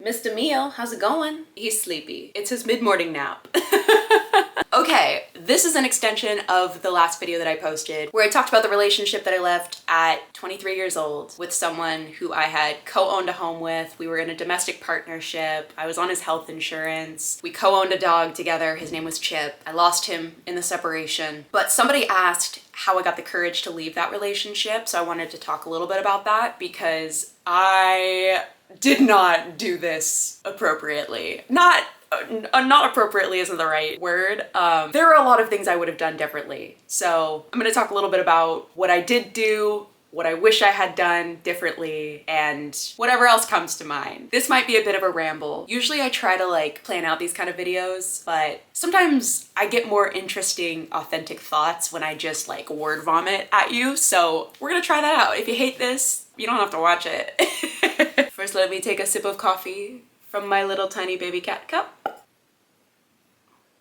Mr. Mio, how's it going? He's sleepy. It's his mid-morning nap. Okay, this is an extension of the last video that I posted where I talked about the relationship that I left at 23 years old with someone who I had co-owned a home with. We were in a domestic partnership. I was on his health insurance. We co-owned a dog together. His name was Chip. I lost him in the separation. But somebody asked how I got the courage to leave that relationship, so I wanted to talk a little bit about that because I did not do this appropriately. Not appropriately isn't the right word. There are a lot of things I would have done differently. So I'm gonna talk a little bit about what I did do, what I wish I had done differently, and whatever else comes to mind. This might be a bit of a ramble. Usually I try to like plan out these kind of videos, but sometimes I get more interesting, authentic thoughts when I just like word vomit at you. So we're gonna try that out. If you hate this, you don't have to watch it. First, let me take a sip of coffee from my little tiny baby cat cup.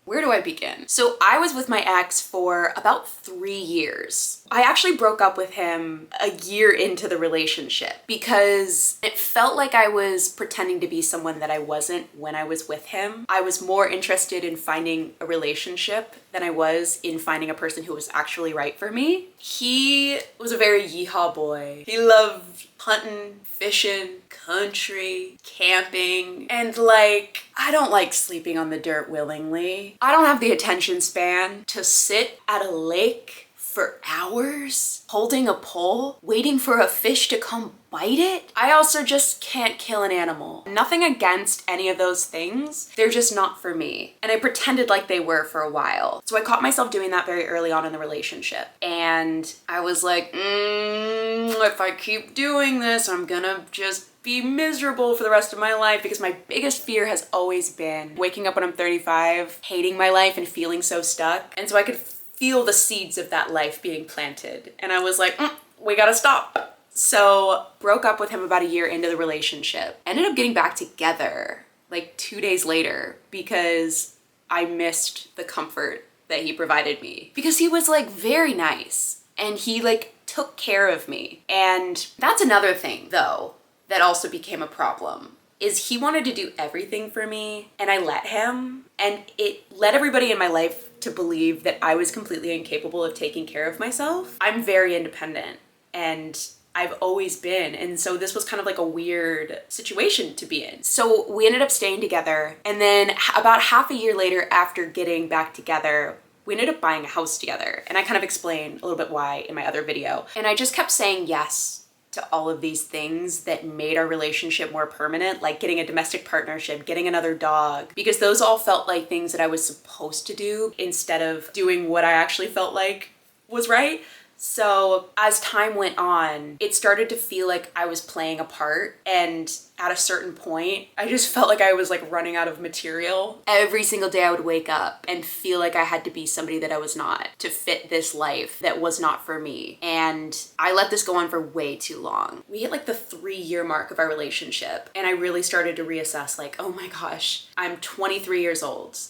Where do I begin? So I was with my ex for about 3 years. I actually broke up with him a year into the relationship because it felt like I was pretending to be someone that I wasn't when I was with him. I was more interested in finding a relationship than I was in finding a person who was actually right for me. He was a very yeehaw boy. He loved hunting, fishing, country, camping, and like, I don't like sleeping on the dirt willingly. I don't have the attention span to sit at a lake for hours holding a pole, waiting for a fish to come bite it. I also just can't kill an animal. Nothing against any of those things. They're just not for me. And I pretended like they were for a while. So I caught myself doing that very early on in the relationship. And I was like, if I keep doing this, I'm gonna just be miserable for the rest of my life, because my biggest fear has always been waking up when I'm 35, hating my life and feeling so stuck. And so I could feel the seeds of that life being planted. And I was like, we gotta stop. So broke up with him about a year into the relationship. Ended up getting back together like 2 days later because I missed the comfort that he provided me. Because he was like very nice and he like took care of me. And that's another thing though that also became a problem, is he wanted to do everything for me and I let him, and it led everybody in my life to believe that I was completely incapable of taking care of myself. I'm very independent and I've always been, and so this was kind of like a weird situation to be in. So we ended up staying together, and then about half a year later after getting back together, we ended up buying a house together. And I kind of explained a little bit why in my other video. And I just kept saying yes to all of these things that made our relationship more permanent, like getting a domestic partnership, getting another dog, because those all felt like things that I was supposed to do instead of doing what I actually felt like was right. So as time went on, it started to feel like I was playing a part, and at a certain point, I just felt like I was like running out of material. Every single day I would wake up and feel like I had to be somebody that I was not to fit this life that was not for me. And I let this go on for way too long. We hit like the 3-year mark of our relationship, and I really started to reassess like, oh my gosh, I'm 23 years old.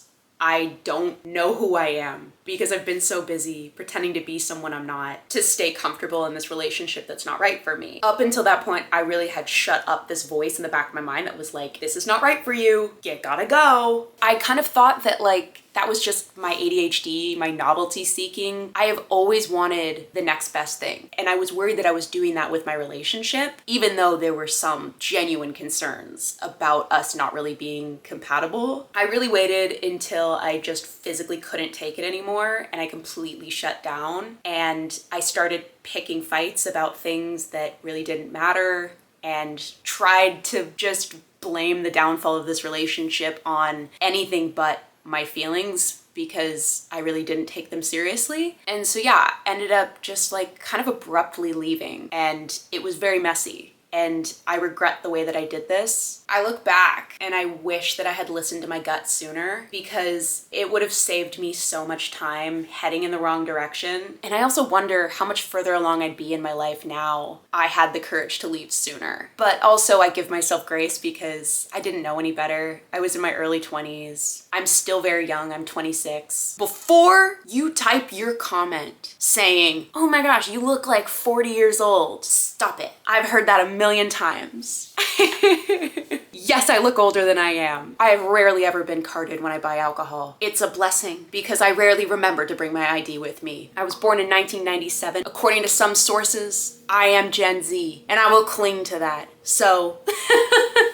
I don't know who I am because I've been so busy pretending to be someone I'm not to stay comfortable in this relationship that's not right for me. Up until that point, I really had shut up this voice in the back of my mind that was like, this is not right for you. You gotta go. I kind of thought that like, that was just my ADHD, my novelty seeking. I have always wanted the next best thing. And I was worried that I was doing that with my relationship, even though there were some genuine concerns about us not really being compatible. I really waited until I just physically couldn't take it anymore, and I completely shut down. And I started picking fights about things that really didn't matter, and tried to just blame the downfall of this relationship on anything but my feelings, because I really didn't take them seriously. And so yeah, ended up just like kind of abruptly leaving, and it was very messy. And I regret the way that I did this. I look back and I wish that I had listened to my gut sooner, because it would have saved me so much time heading in the wrong direction. And I also wonder how much further along I'd be in my life now I had the courage to leave sooner. But also I give myself grace because I didn't know any better. I was in my early 20s. I'm still very young, I'm 26. Before you type your comment saying, oh my gosh, you look like 40 years old, stop it. I've heard that a million times. Yes, I look older than I am. I have rarely ever been carded when I buy alcohol. It's a blessing because I rarely remember to bring my ID with me. I was born in 1997. According to some sources, I am Gen Z, and I will cling to that. So,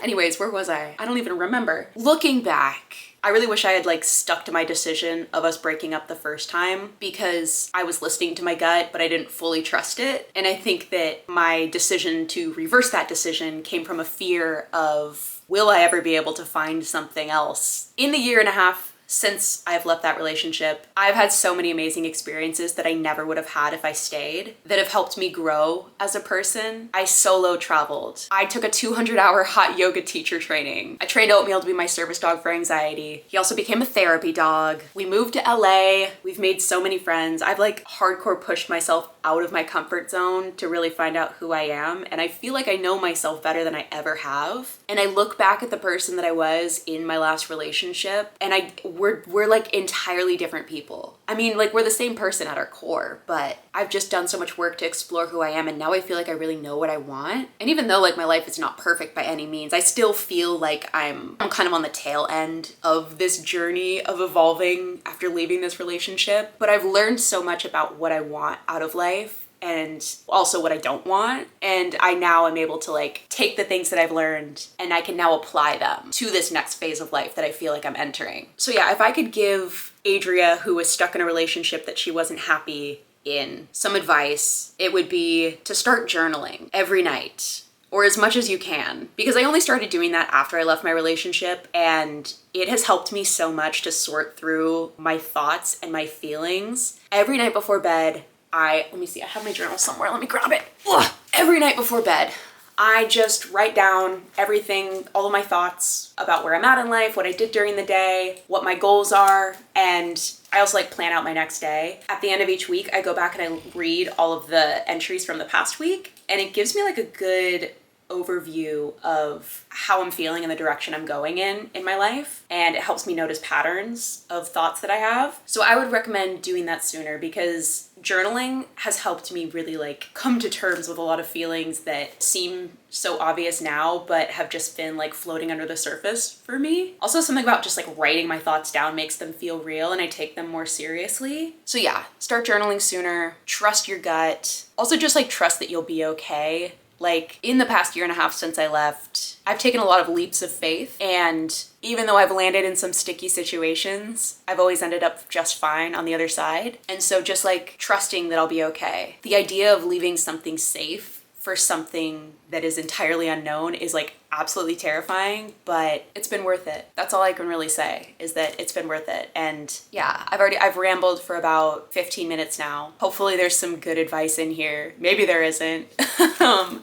anyways, where was I? I don't even remember. Looking back, I really wish I had like stuck to my decision of us breaking up the first time because I was listening to my gut, but I didn't fully trust it. And I think that my decision to reverse that decision came from a fear of, will I ever be able to find something else? In the year and a half since I've left that relationship, I've had so many amazing experiences that I never would have had if I stayed, that have helped me grow as a person. I solo traveled. I took a 200-hour hot yoga teacher training. I trained Oatmeal to be my service dog for anxiety. He also became a therapy dog. We moved to LA. We've made so many friends. I've like hardcore pushed myself out of my comfort zone to really find out who I am. And I feel like I know myself better than I ever have. And I look back at the person that I was in my last relationship, and we're like entirely different people. I mean, like, we're the same person at our core, but I've just done so much work to explore who I am, and now I feel like I really know what I want. And even though like my life is not perfect by any means, I still feel like I'm kind of on the tail end of this journey of evolving after leaving this relationship. But I've learned so much about what I want out of life and also what I don't want. And I now am able to like take the things that I've learned and I can now apply them to this next phase of life that I feel like I'm entering. So yeah, if I could give Adria, who was stuck in a relationship that she wasn't happy in, some advice, it would be to start journaling every night, or as much as you can, because I only started doing that after I left my relationship, and it has helped me so much to sort through my thoughts and my feelings. Every night before bed, let me see, I have my journal somewhere, let me grab it. Ugh. Every night before bed, I just write down everything, all of my thoughts about where I'm at in life, what I did during the day, what my goals are, and I also like plan out my next day. At the end of each week, I go back and I read all of the entries from the past week, and it gives me like a good overview of how I'm feeling and the direction I'm going in my life, and it helps me notice patterns of thoughts that I have. So I would recommend doing that sooner, because journaling has helped me really like come to terms with a lot of feelings that seem so obvious now but have just been like floating under the surface for me. Also, something about just like writing my thoughts down makes them feel real and I take them more seriously. So yeah, start journaling sooner, trust your gut. Also just like trust that you'll be okay. Like, in the past year and a half since I left, I've taken a lot of leaps of faith, and even though I've landed in some sticky situations, I've always ended up just fine on the other side. And so just like trusting that I'll be okay. The idea of leaving something safe for something that is entirely unknown is like absolutely terrifying, but it's been worth it. That's all I can really say, is that it's been worth it. And yeah, I've rambled for about 15 minutes now. Hopefully there's some good advice in here. Maybe there isn't.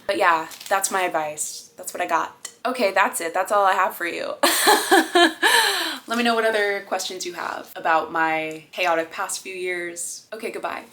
But yeah, that's my advice. That's what I got. Okay, that's it. That's all I have for you. Let me know what other questions you have about my chaotic past few years. Okay, goodbye.